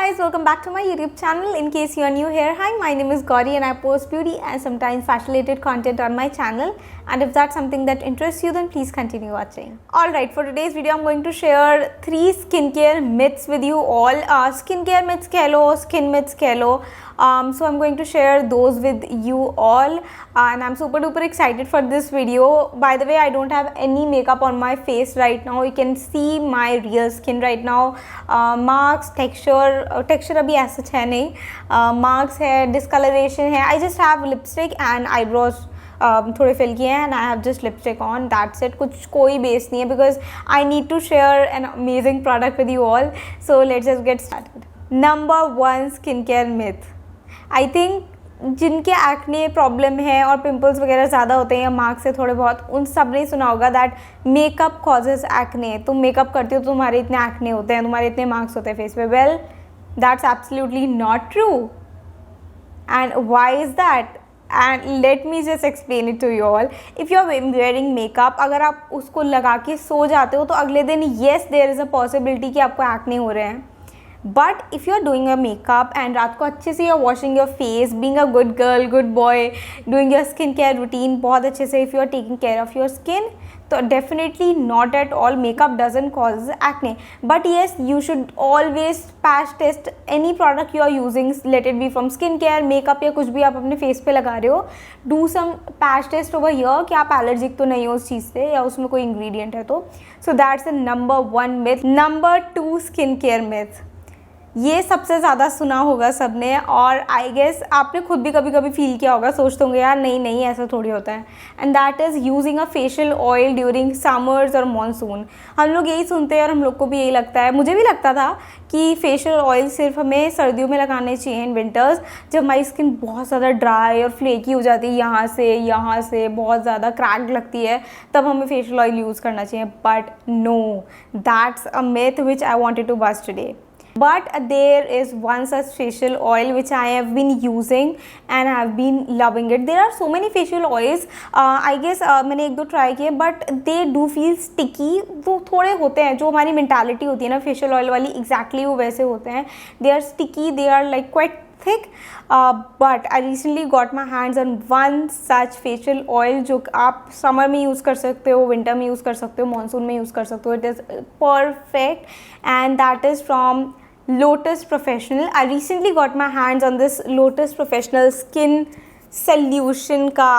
guys, welcome back to my YouTube channel. In case you are new here, hi, my name is Gauri and I post beauty and sometimes fashion related content on my channel. And if that's something that interests you, then please continue watching. Alright, for today's video, I'm going to share 3 skincare myths with you all. Skincare myths keh lo, skin myths keh lo. So I'm going to share those with you all and I'm super duper excited for this video. By the way, I don't have any makeup on my face right now. You can see my real skin right now. Marks, texture अभी ऐसा है नहीं. Marks है, discoloration है. I just have lipstick and eyebrows थोड़े fill किए हैं and I have just lipstick on. That's it. कुछ कोई base नहीं है because I need to share an amazing product with you all. So let's just get started. Number 1 skincare myth. I think जिनके acne problem है और pimples वगैरह ज़्यादा होते हैं या मार्क्स से थोड़े बहुत, उन सब ने सुना होगा दैट मेकअप कॉजेज एक्ने. तुम मेकअप करती हो तो तुम्हारे इतने एक्ने होते हैं, तुम्हारे इतने मार्क्स होते हैं फेस पे. Well, that's absolutely not true. And why is that? And let me just explain it to you all. If you are wearing makeup, अगर आप उसको लगा के सो जाते हो तो अगले दिन yes there is a possibility कि आपको एक्ने हो रहे हैं. But if you are doing your makeup and रात को अच्छे से you are washing your face, being a good girl, good boy, doing your skincare routine बहुत अच्छे से, if you are taking care of your skin, तो definitely not at all makeup doesn't cause acne. But yes, you should always patch test any product you are using, let it be from skincare, makeup या कुछ भी आप अपने face पे लगा रहे हो. Do some patch test over here कि आप allergic तो नहीं हो उस चीज़ से या उसमें कोई ingredient है तो. So that's the number 1 myth. Number 2 skincare myth. ये सबसे ज़्यादा सुना होगा सबने और आई गेस आपने खुद भी कभी कभी फील किया होगा, सोचते होंगे यार नहीं नहीं ऐसा थोड़ी होता है. And that is using a facial oil during summers और मानसून. हम लोग यही सुनते हैं और हम लोग को भी यही लगता है, मुझे भी लगता था कि फेशियल ऑयल सिर्फ हमें सर्दियों में लगाने चाहिए इन विंटर्स, जब हमारी स्किन बहुत ज़्यादा ड्राई और फ्लेकी हो जाती है, यहाँ से बहुत ज़्यादा क्रैक लगती है, तब हमें फेशियल ऑयल यूज़ करना चाहिए. But no, that's a myth which I wanted to bust today. But there is one such facial oil which I have been using and I have been loving it. There are so many facial oils. I guess मैंने 1-2 try किए but they do feel sticky. वो थोड़े होते हैं, जो हमारी mentality होती है ना facial oil वाली, exactly वो वैसे होते हैं. They are sticky, they are like quite thick. But I recently got my hands on one such facial oil जो आप समर में यूज़ कर सकते हो, विंटर में यूज़ कर सकते हो, मानसून में यूज़ कर सकते हो. It is perfect and that is from Lotus Professional. I recently got my hands on this Lotus Professional Skin Solution ka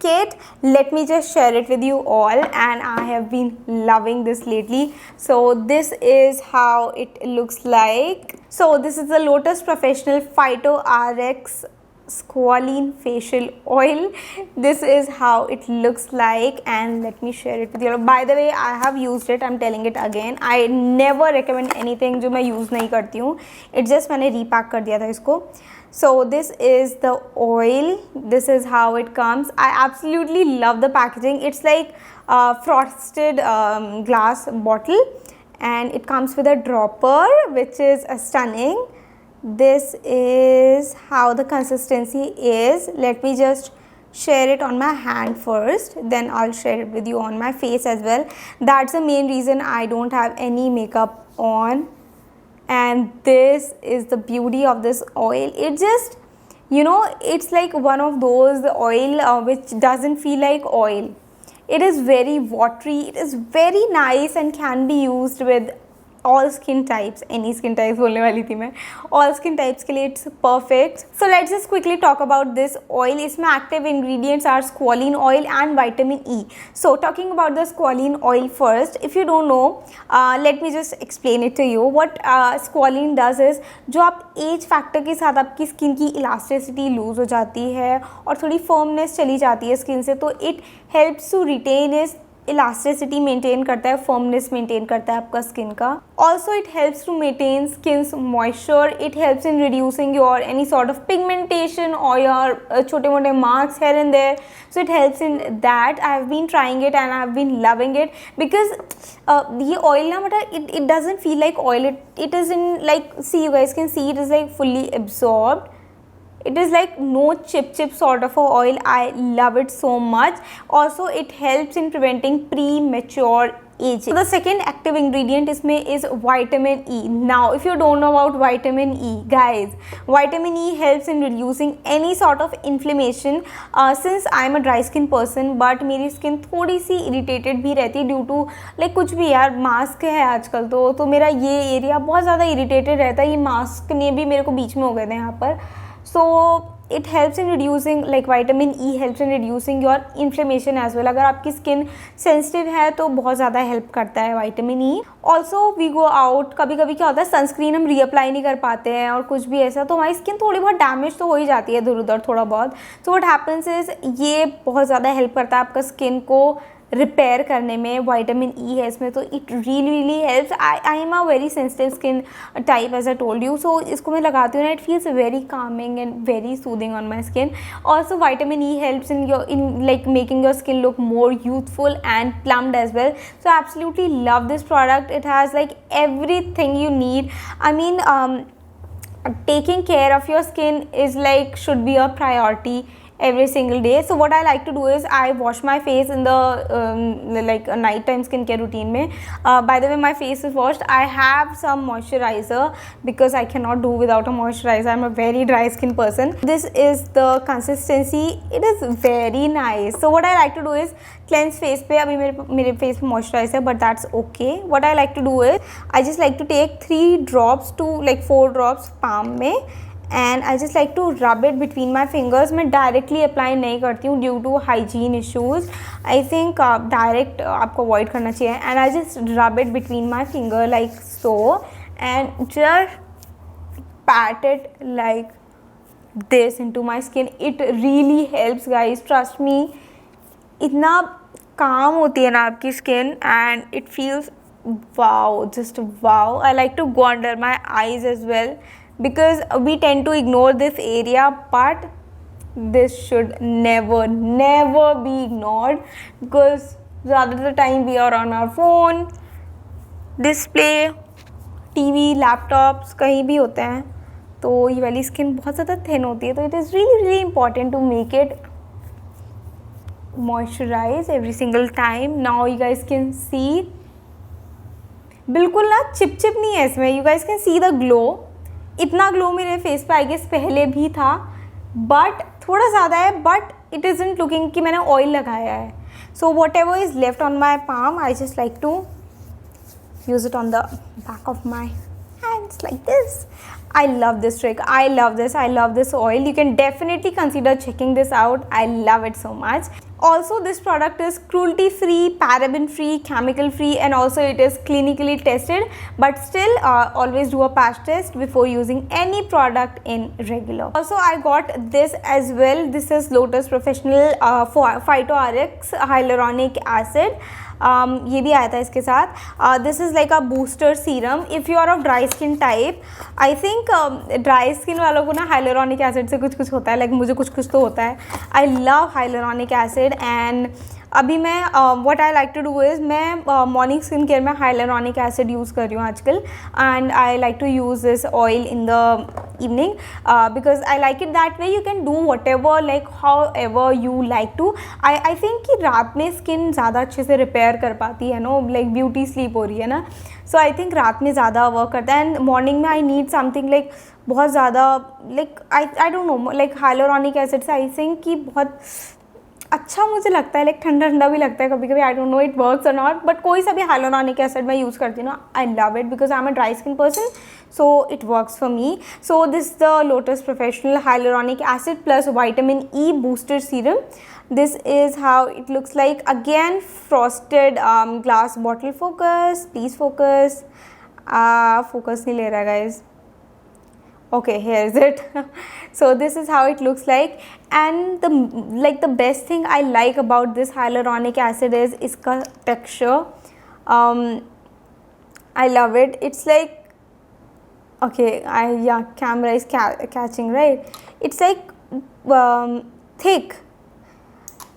kit. Let me just share it with you all and I have been loving this lately. So this is how it looks like. So this is the Lotus Professional Phyto RX Squalene facial oil. This is how it looks like and let me share it with you. By the way, I have used it, I'm telling it again. I never recommend anything जो मैं use नहीं करती हूँ. It just मैंने repack कर दिया था इसको. So this is the oil. This is how it comes. I absolutely love the packaging. It's like frosted glass bottle and it comes with a dropper which is stunning. This is how the consistency is. Let me just share it on my hand first, then I'll share it with you on my face as well. That's the main reason I don't have any makeup on. And this is the beauty of this oil. It just, you know, it's like one of those oil which doesn't feel like oil. It is very watery, it is very nice and can be used with all skin types. Any skin types बोलने वाली थी मैं. All skin types के लिए it's perfect. So let's just quickly talk about this oil. इसमें active ingredients are squalene oil and vitamin E. So talking about the squalene oil first, if you don't know, let me just explain it to you. What squalene does is, जो आप age factor के साथ आपकी skin की elasticity lose हो जाती है और थोड़ी firmness चली जाती है skin से, तो it helps to retain its elasticity maintain करता है, फर्मनेस मेंटेन करता है आपका स्किन का. Also it helps to maintain skin's moisture. It helps in reducing your any sort of pigmentation और योर छोटे मोटे marks here and there. So it helps in that. I have been trying it and I have been loving it because ये oil ना मतलब it doesn't feel like oil. It is in like, see, you guys can see it is like fully absorbed. It is like no chip sort of a oil. I love it so much. Also it helps in preventing premature aging. So the second active ingredient इसमें is vitamin E. Now if you don't know about vitamin E, guys, vitamin E helps in reducing any sort of inflammation. Since I am a dry skin person, but मेरी skin थोड़ी सी irritated भी रहती है due to like कुछ भी यार, mask है आजकल तो मेरा ये एरिया बहुत ज़्यादा irritated रहता है. ये मास्क ने भी मेरे को बीच में हो गए थे यहाँ पर. So it helps in reducing, like vitamin E helps in reducing your inflammation as well. अगर आपकी skin sensitive है तो बहुत ज़्यादा help करता है vitamin E. Also we go out, कभी कभी क्या होता है sunscreen हम reapply नहीं कर पाते हैं और कुछ भी ऐसा, तो हमारी skin थोड़ी बहुत damage तो हो ही जाती है इधर उधर थोड़ा बहुत. So what happens is ये बहुत ज़्यादा help करता है आपका skin को रिपेयर करने में. विटामिन ई है इसमें, तो it really helps. I am a very sensitive skin type as I told you. So इसको मैं लगाती हूँ ना, it feels very calming and very soothing on my skin. Also vitamin E helps in like making your skin look more youthful and plumped as well. So absolutely love this product. It has like everything you need. I mean, taking care of your skin is like should be a priority every single day. So what I like to do is I wash my face in the like a nighttime skincare routine में. By the way, my face is washed. I have some moisturizer because I cannot do without a moisturizer. I'm a very dry skin person. This is the consistency. It is very nice. So what I like to do is cleanse face पे, अभी मेरे face पे moisturizer है, but that's okay. What I like to do is I just like to take 3 drops to like 4 drops palm में, and I just like to rub it between my fingers. मैं directly apply नहीं करती हूँ due to hygiene issues. I think direct आपको avoid करना चाहिए. And I just rub it between my finger like so and just pat it like this into my skin. It really helps guys, trust me. इतना काम होती है ना आपकी skin and it feels wow, just wow. I like to go under my eyes as well, because we tend to ignore this area, but this should never be ignored, because ज़्यादा the time we are on our phone, display, TV, laptops कहीं भी होते हैं, तो ये वाली skin बहुत ज़्यादा थिन होती है. तो it is really important to make it moisturize every single time. Now you guys can see, बिल्कुल ना चिप नहीं है इसमें. You guys can see the glow. इतना ग्लो मेरे फेस पे आई गेस पहले भी था, बट थोड़ा ज़्यादा है, बट इट इज़ंट लुकिंग कि मैंने ऑयल लगाया है. So whatever is left on my palm, I just like to use it on the back of my hands like this. I love this trick. I love this oil. You can definitely consider checking this out. I love it so much. Also, this product is cruelty free, paraben free, chemical free, and also it is clinically tested. But still, always do a patch test before using any product in regular. Also, I got this as well. This is Lotus Professional Phyto RX Hyaluronic Acid. ये भी आया था इसके साथ. This is like a booster serum if you are of dry skin type. I think dry skin वालों को ना hyaluronic acid से कुछ होता है, लाइक मुझे कुछ तो होता है. I love hyaluronic acid. And अभी मैं what I like to do is मैं मॉर्निंग स्किन केयर में हाइलुरोनिक एसिड यूज़ कर रही हूँ आजकल. And I like to use this oil in the evening because I like it that way. You can do whatever like however you like to. I think कि रात में skin ज़्यादा अच्छे से रिपेयर कर पाती है नो, लाइक ब्यूटी स्लीप हो रही है ना. सो आई थिंक रात में ज़्यादा वर्क करता है. एंड मॉर्निंग में आई नीड समथिंग लाइक बहुत ज़्यादा like I don't know, like hyaluronic acid से आई थिंक कि बहुत अच्छा मुझे लगता है, लाइक ठंडा भी लगता है कभी कभी. I don't know it works और नॉट, बट कोई सा भी हाइलुरोनिक एसिड मैं यूज़ करती हूँ ना, आई love it because I am a dry skin person, so it works for me. So this is the Lotus Professional Hyaluronic Acid plus Vitamin E Booster Serum. This is how it looks like. Again, frosted glass bottle. Focus, please focus. Focus नहीं ले रहा guys. Okay, here is it. So this is how it looks like. And the best thing I like about this hyaluronic acid is इसका texture. I love it. It's like, okay, camera is catching, right? It's like thick.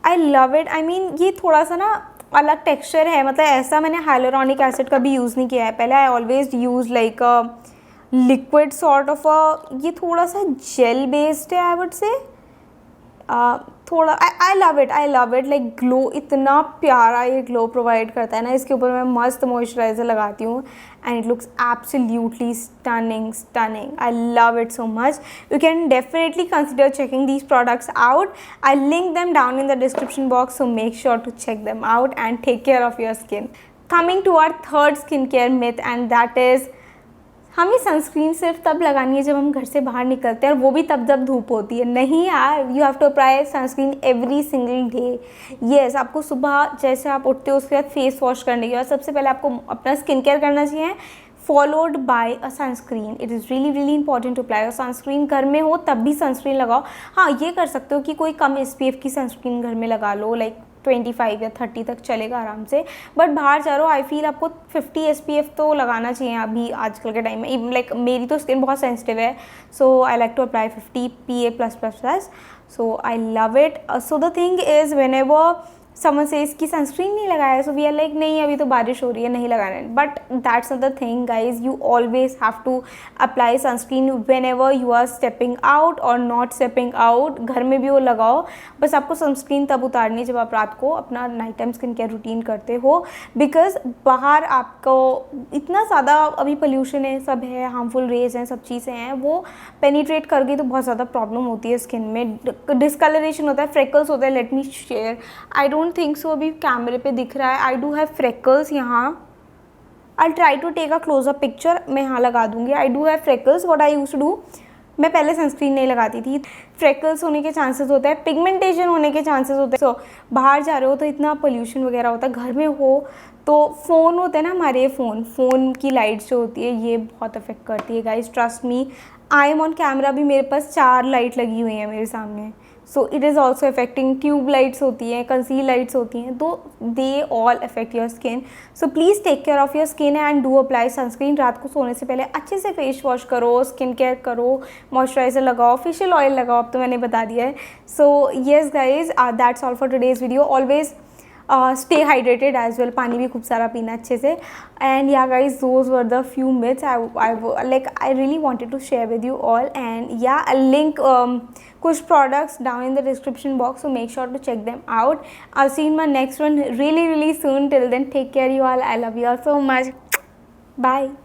I love it. I mean, ये थोड़ा सा ना अलग texture है, मतलब ऐसा मैंने हाइलुरोनिक एसिड का भी यूज़ नहीं किया है पहले. I always use like a liquid sort of a, ये थोड़ा सा जेल बेस्ड है आई वुड से. थोड़ा I love it like glow, इतना प्यारा ये ग्लो प्रोवाइड करता है ना। इसके ऊपर मैं मस्त मॉइस्चराइज़र लगाती हूँ and it looks absolutely stunning. I love it so much. You can definitely consider checking these products out. I'll link them down in the description box, so make sure to check them out and take care of your skin. Coming to our third skincare myth, and that is हमें sunscreen सिर्फ तब लगानी है जब हम घर से बाहर निकलते हैं, और वो भी तब जब धूप होती है। नहीं यार, you have to apply sunscreen every single day. Yes, आपको सुबह जैसे आप उठते हो उसके बाद फेस वॉश करने के बाद सबसे पहले आपको अपना स्किन केयर करना चाहिए, followed by a sunscreen. It is really important to apply. और सनस्क्रीन घर में हो तब भी सनस्क्रीन लगाओ। हाँ, ये कर सकते हो कि कोई कम SPF की सनस्क्रीन घर में लगा लो, लाइक 25 या 30 तक चलेगा आराम से। बट बाहर जा रहे हो, आई फील आपको 50 SPF तो लगाना चाहिए अभी आजकल के टाइम में। लाइक मेरी तो स्किन बहुत सेंसिटिव है, so I like to apply 50 PA+++, so I love it. So the thing is whenever someone say इसकी सनस्क्रीन नहीं लगाया, सो वी आर लाइक नहीं अभी तो बारिश हो रही है, नहीं लगाना है। But that's not the thing guys, you always have to apply sunscreen whenever you are stepping out और नॉट स्टेपिंग आउट। घर में भी वो लगाओ, बस आपको सनस्क्रीन तब उतारनी है जब आप रात को अपना night time skin care routine करते हो। बिकॉज बाहर आपको इतना ज़्यादा अभी पोल्यूशन है, सब है, हार्मफुल रेज हैं, सब चीज़ें हैं, वो पेनिट्रेट कर गई तो बहुत ज़्यादा प्रॉब्लम होती है स्किन में। डिस्कलरेशन होता है, फ्रेकल्स होता है। Let me share, I don't think so अभी कैमरे पे दिख रहा है, आई डू हैव फ्रेकल्स यहाँ। I try to take a closeup picture, मैं यहाँ लगा दूंगी। I do have freckles. What I used to do, मैं पहले सनस्क्रीन नहीं लगाती थी। फ्रेकल्स होने के चांसेस होते हैं, पिगमेंटेशन होने के चांसेस होते हैं। सो बाहर जा रहे हो तो इतना पोल्यूशन वगैरह होता है, घर में हो तो फ़ोन होते हैं ना हमारे, फ़ोन की लाइट्स जो होती है ये बहुत अफेक्ट करती है guys, trust me. I am on camera भी, मेरे पास 4 लाइट लगी हुई हैं मेरे सामने, so it is also affecting. Tube lights होती हैं, कंसील लाइट्स होती हैं, तो they all affect your skin. So please take care of your skin and do apply sunscreen. रात को सोने से पहले अच्छे से फेस वॉश करो, स्किन केयर करो, मॉइस्चराइज़र लगाओ, फेशियल ऑयल लगाओ, अब तो मैंने बता दिया है। So yes guys, that's all for today's video. Always stay hydrated as well, पानी भी खूब सारा पीना अच्छे से। And yeah guys, those were the few myths I really wanted to share with you all. And yeah I link कुछ products down in the description box, so make sure to check them out. I'll see you in my next one really soon. Till then, take care you all. I love you all so much. Bye.